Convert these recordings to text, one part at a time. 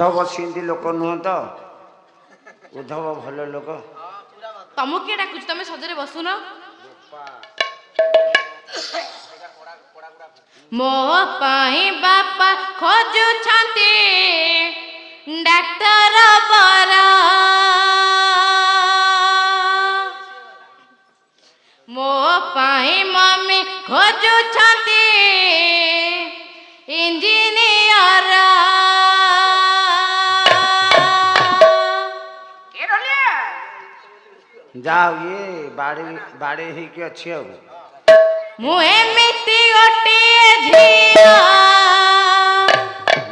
उद्धव सिंधी लोक नुह तो उद्धव भल लोक तुमको किए डाकुच तुम सजरे बसुन मो पाई बापा खोजु छाती डाक्टर बरा मो पाई मम्मी खोजु छाती इंजीनियर जाओ ये बाड़ी बाड़ी ही के अच्छी हो मु एमिति गोटिए झिया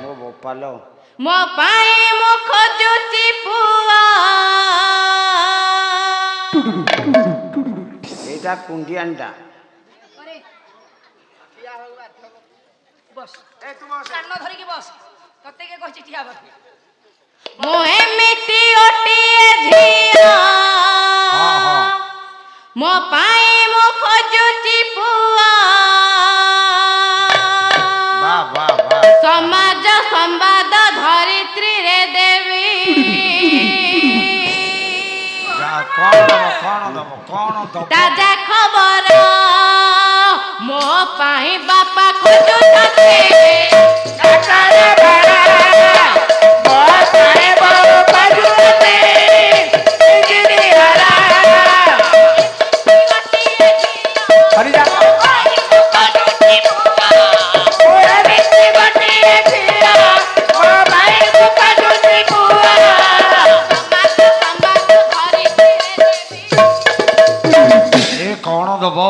मो बोपालो मो पाई मु खोजुची पुआ एटा कुंडियानटा बस ए तू बस कान धरि के बस तते के कहछि ठिया बस मु एमिति गोटिए झिया मो पाई मु खोजुची पुआ वाह वाह वाह समाज संवाद धरित्री रे देवी जा कौन दबो ताजा खबर मो पाई बापा खोजु छते डाक्टर बड़ा मो पाई बापा खोजु छते इंजीनियर हरि जा ए कौन दबो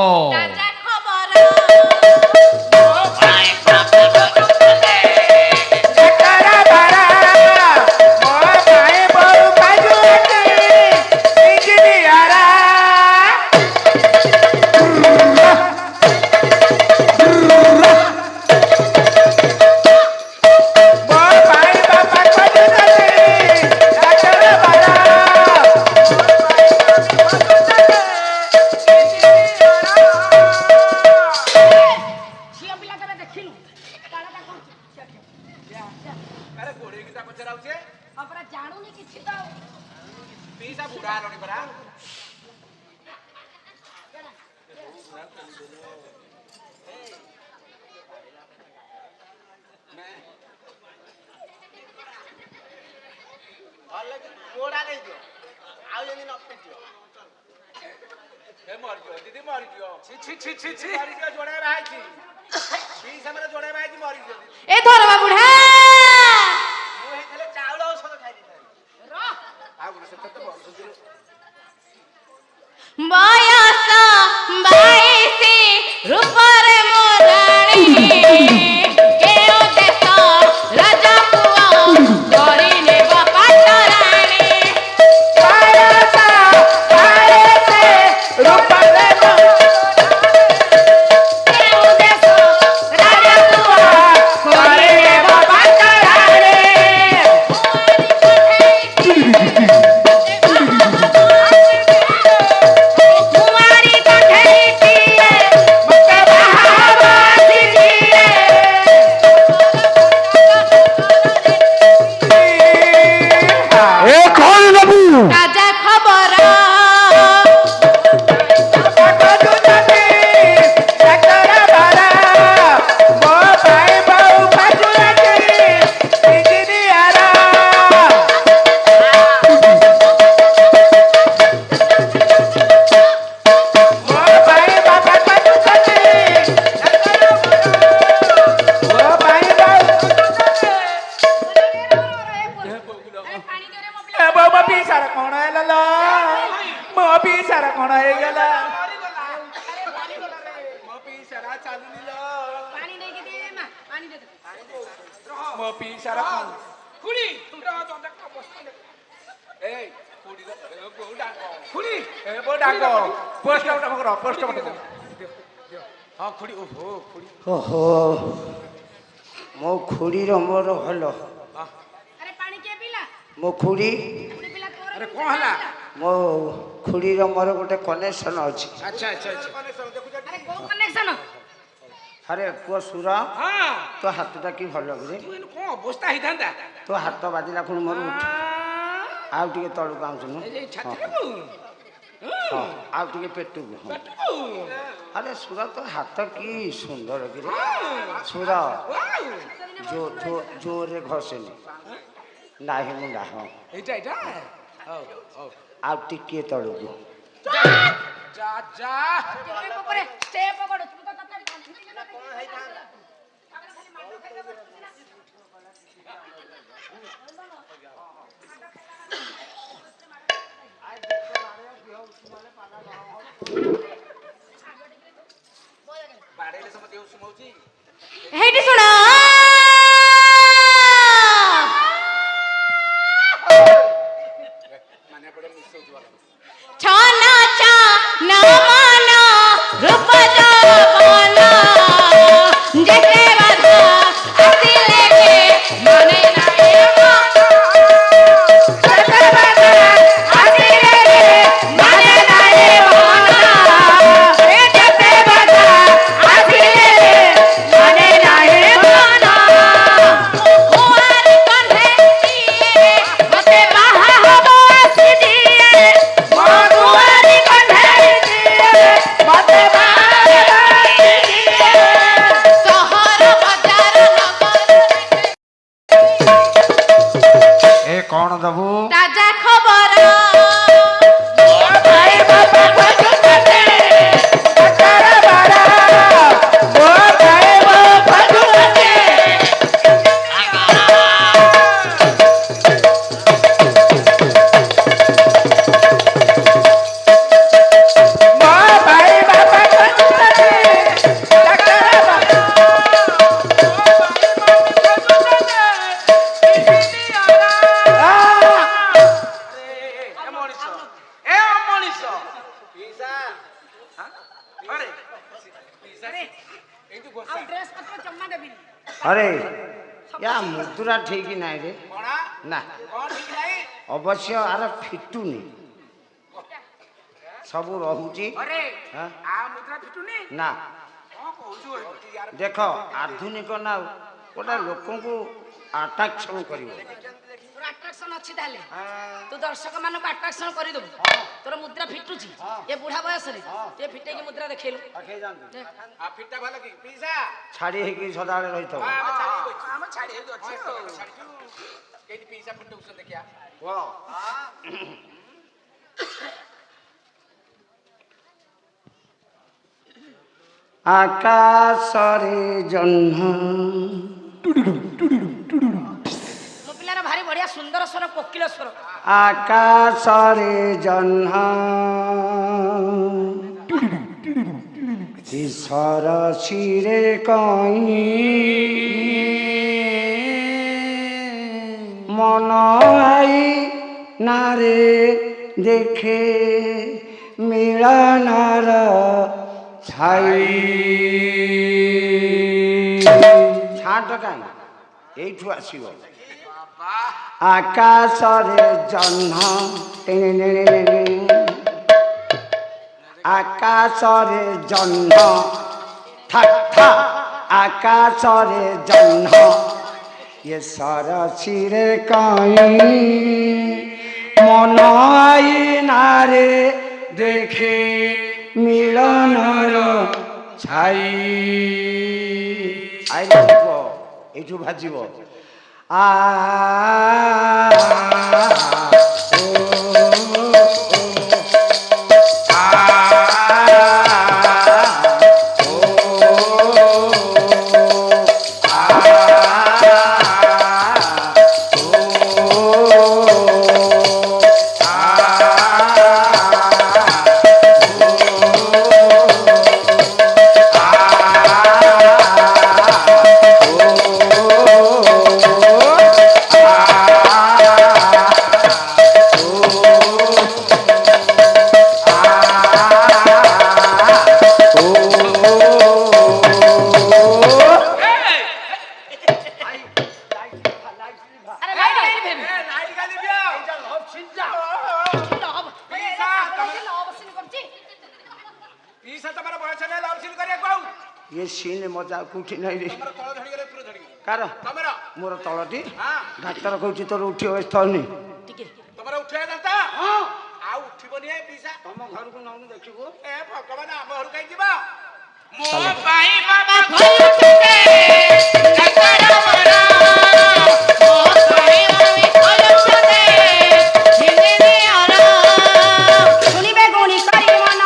ए धरवा बुढ़ा बयस 22 रूपरे मोराणी केओ देश राजा पुआ करिने बापाटराणी बयस 22 रूपरे केओ देश राजा पुआ करिने बापाटराणी ताजा खबर ओहो मो खुड़ी रो मोर हलो अरे पानी के पिला मो खुड़ी पिला तोर अरे कौन हला मो खुड़ी रो मोर गोटे कनेक्शन अछि अच्छा अच्छा अच्छा अरे को कनेक्शन ଆରେ ପୁଅ ସୁର ହଁ ତୋ ହାତଟା କି ଭଲ କିରେ ତୁ ଏଇନେ କଣ ଅବସ୍ଥା ହେଇଥାନ୍ତା ତୋ ହାତ ବାଜିଲା ପୁଣି ମୋର ଉଠ ଆଉ ଟିକେ ତଳକୁ ଆଉଛୁନୁ ଏଇ ଛାତିରେ ହଁ ଆଉ ଟିକେ ପେଟକୁ ହଁ ପେଟକୁ ଆରେ ସୁର ତୋ ହାତ କି ସୁନ୍ଦର କିରେ ସୁର ଜୋରରେ ଘଷେନି ନାହିଁ ମୁଣ୍ଡା ହଁ ଏଇଟା ଏଇଟା ହଉ ହଉ ଆଉ ଟିକିଏ ତଳକୁ ଯା ଯା ଷ୍ଟେପ ଉପରେ ଷ୍ଟେପ ପକଡ଼ ତୁ ତ ତତେ ବାଡେଇଲେ ସମତେ ଉଷୁମ ହଉଛି ହେଇଟି ଶୁଣ ମାନେ ପଡେ ମିଶଉଛୁ ବାଲା ଛନା ଚା ନମନ ରୂପ ଯୌବନ ଯେତେ ବାଧା ଆସିଲେ ମନେ ନାହିଁ ଯେତେ ବାଧା ଆସିଲେ ମନେ ନାହିଁ ଯେତେ ବାଧା ଆସିଲେ ମନେ ନାହିଁ କୁଆରୀ କଣ୍ଢେ ଦିଏ ମତେ ବାହା ହବ ଆସିଦିଏ ମୋ କୁଆରୀ କଣ୍ଢେ ଦିଏ ମତେ ବାହା ହବ ଆସିଦିଏ ସହର ବଜାର ଏ କ'ଣ ଦବୁ ତାଜା ଖବର ଆଉ ଡ୍ରେସ ପତ୍ର ଜମା ଦେବିନି ଆରେ ୟା ମୁଦ୍ରା ଠିକ ନାହିଁ ରେ ନା ଅବଶ୍ୟ ଆର ଫିଟୁନି ସବୁ ରହୁଛି ହଁ? ନା ଦେଖ ଆଧୁନିକ ନା ଗୋଟେ ଲୋକଙ୍କୁ ଆଟ୍ରାକ୍ସନ କରିବ ତୋର ଆଟ୍ରାକ୍ସନ ଅଛି ତାହେଲେ ତୁ ଦର୍ଶକ ମାନଙ୍କୁ ଆଟ୍ରାକ୍ସନ କରିଦବୁ ତୋର ମୁଦ୍ରା ଫିଟୁଛି ଏ ବୁଢା ବୟସରେ ଟିକେ ଫିଟେଇକି ମୁଦ୍ରା ଦେଖେଇଲୁ ଛାଡ଼ି ହେଇକି ସଦାବେଳେ ରହିଥିବ ଆକାଶରେ ଜହ୍ନ ମୋ ପିଲାର ଭାରି ବଢିଆ ସୁନ୍ଦର ସ୍ୱର କୋକିଳ ସ୍ୱର ଆକାଶରେ ଜହ୍ନ ସରସିରେ କଇଁ ମନ ଆଇ ନାରେ ଦେଖେ ମିଳନର ଛାଇ ଛାଟ କାହିଁ ଏଇଠୁ ଆସିବ ଆକାଶରେ ଜହ୍ନ ଆକାଶରେ ଜହ୍ନ ଠାକ୍ ଠାକ୍ ଆକାଶରେ ଜହ୍ନ ଏ ସରସିରେ କଇଁ ମନ ଆଇନାରେ ଦେଖେ ମିଳନର ଛାଇ ଆଇଲେ ଯିବ ଏଇଠୁ ଭାଜିବ ଆ ये सीन मजा कोठी नहीं रे ତମର ତଳ ଝଡ଼ିଗଲେ ଉପର ଝଡ଼ିଗଲେ କାର ତମର मोर तलटी ହଁ ଡାକ୍ତର କହୁଛି ତୋର ଉଠିବ ସ୍ଥଳନି ଟିକେ ତମର ଉଠିବା ଦାତା ହଁ ଆଉ ଉଠିବନି ଏ ପିସା ତମ ଘରକୁ ନଉନୁ ଦେଖିବୁ ଏ ଭଗବାନ ଆମ ଘରକୁ କାହିଁ ଯିବା ମୋ ପାଇଁ ବାବା ଖୋଲୁଛେ ଡାକ୍ତର ବର ମୋ ପାଇଁ ମମି ଖୋଲୁଛେ ଝିଲିନି ଅର ଶୁଣିବେ ଗୁଣି କରି ମନ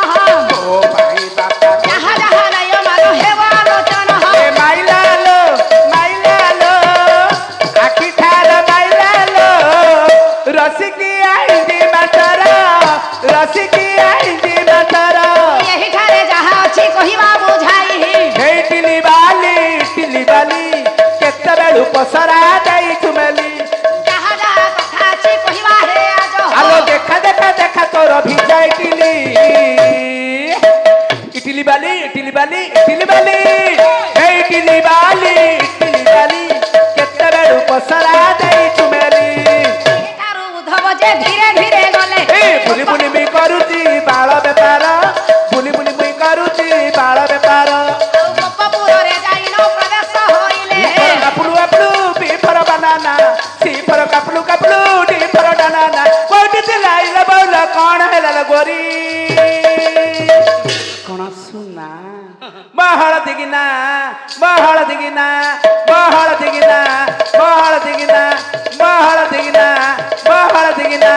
ଓ ଭାଇ ବାପା ଯାହା ଯାହା ରାୟ ମାନ ହେବ ଆଲୋଚନ ଏ ମାଇଲାଲୋ ମାଇଲାଲୋ ଆଖି ଠାର ମାଇଲାଲୋ ରସିକି ଆଇଛି ମାତର ରସିକି ଆଇଛି ମାତର ଏହିଠାରେ ଯାହା ଅଛି କହିବା ବୁଝାଇ ହେଇ ଟିଲି ବାଲି କେତେବେଳୁ ପସରା ଦେଇଛୁ ମେଲି ଯାହା ଯାହା କଥା ଅଛି କହିବା ହେ ଆଜ ଆଲୋ ଦେଖା ଦେଖା ଦେଖା ତୋର ଭିଜା ଇଟିଲି ଇଟିଲି ବାଲି ହେଇ ଇଟିଲି ବାଲି କେତେବେଳୁ ପସରା ଦେଇଛୁ ମେଲି ଏଠାରୁ ଉଦ୍ଧବ ଯେ ଧୀରେ ଧୀରେ ଗଲେ ବୁଲି ବୁଲି ବି କରୁଛି ବାଳ ବେପାର ବୁଲି ବୁଲି ବି କରୁଛି ବାଳ ବେପାର ଆଉ ଗୋପପୁରରେ ଯାଇ ନ ପ୍ରବେଶ ହୋଇଲେ କାପୁଲୁ କାପୁଲୁ ବି ଫର ବାନାନା ସି ଫର କାପୁଲୁ କାପୁଲୁ ଡି ଫର ଡାନାନା କୋଉଠି ଥିଲା ଇଲ ବଉଲ କଣ ହେଲା ଲ ଗୋରି କଣ ସୁନା ମହଳ ଦିଗିନା ମହଳ ଦିଗିନା ମହଳ ଦିଗିନା ମହଳ ଦିଗିନା ମହଳ ଦିଗିନା ମହଳ ଦିଗିନା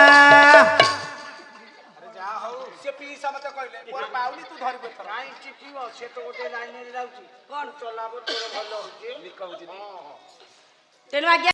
ଆରେ ଯାହା ହଉ ସେ ପିସା ମତେ କହିଲେ ମୋର ପାଉନି ତୁ ଧରି ପଡ କାଇଁ ଚିପିବ ସେ ତ ଗୋଟେ ଲାଇନରେ ଯାଉଛି କଣ ଚଲାବ ତୋର ଭଲ ହଉଛି ଲିକ ହଉଛି ତେଣୁ ଆଜ୍ଞା